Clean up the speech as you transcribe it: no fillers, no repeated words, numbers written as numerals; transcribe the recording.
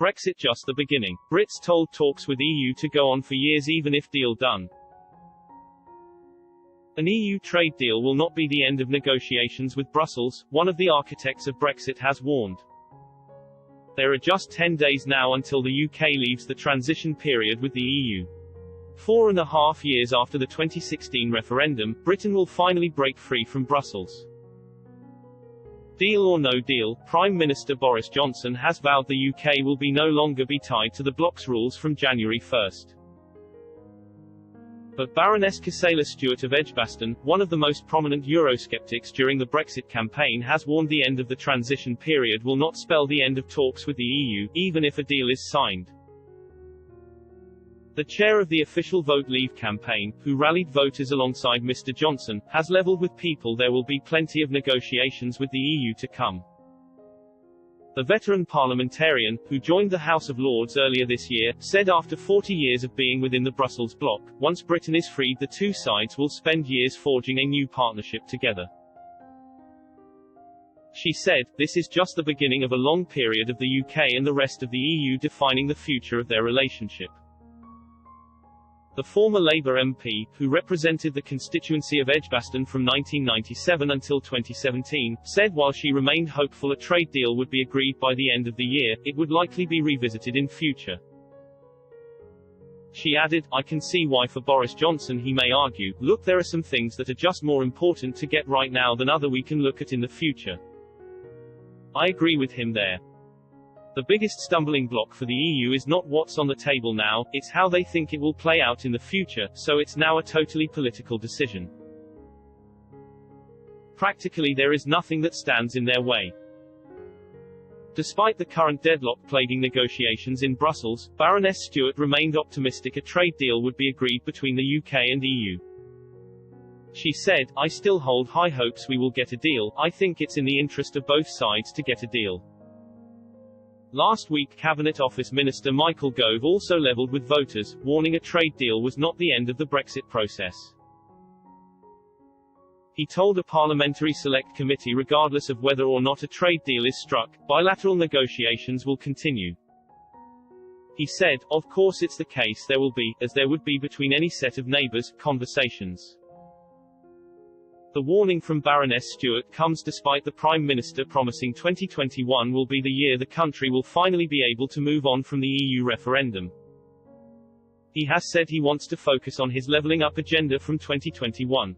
Brexit just the beginning. Brits told talks with EU to go on for years even if deal done. An EU trade deal will not be the end of negotiations with Brussels, one of the architects of Brexit has warned. There are just 10 days now until the UK leaves the transition period with the EU. 4.5 years after the 2016 referendum, Britain will finally break free from Brussels. Deal or no deal, Prime Minister Boris Johnson has vowed the UK will no longer be tied to the bloc's rules from January 1st. But Baroness Casella-Stewart of Edgbaston, one of the most prominent Eurosceptics during the Brexit campaign, has warned the end of the transition period will not spell the end of talks with the EU, even if a deal is signed. The chair of the official Vote Leave campaign, who rallied voters alongside Mr. Johnson, has levelled with people there will be plenty of negotiations with the EU to come. The veteran parliamentarian, who joined the House of Lords earlier this year, said after 40 years of being within the Brussels bloc, once Britain is freed the two sides will spend years forging a new partnership together. She said, "This is just the beginning of a long period of the UK and the rest of the EU defining the future of their relationship." The former Labour MP, who represented the constituency of Edgbaston from 1997 until 2017, said while she remained hopeful a trade deal would be agreed by the end of the year, it would likely be revisited in future. She added, "I can see why for Boris Johnson he may argue, look, there are some things that are just more important to get right now than other we can look at in the future." I agree with him there. The biggest stumbling block for the EU is not what's on the table now, it's how they think it will play out in the future, so it's now a totally political decision. Practically there is nothing that stands in their way. Despite the current deadlock plaguing negotiations in Brussels, Baroness Stewart remained optimistic a trade deal would be agreed between the UK and EU. She said, "I still hold high hopes we will get a deal, I think it's in the interest of both sides to get a deal." Last week Cabinet Office Minister Michael Gove also levelled with voters, warning a trade deal was not the end of the Brexit process. He told a parliamentary select committee regardless of whether or not a trade deal is struck, bilateral negotiations will continue. He said, "Of course it's the case there will be, as there would be between any set of neighbours, conversations." The warning from Baroness Stewart comes despite the Prime Minister promising 2021 will be the year the country will finally be able to move on from the EU referendum. He has said he wants to focus on his levelling up agenda from 2021.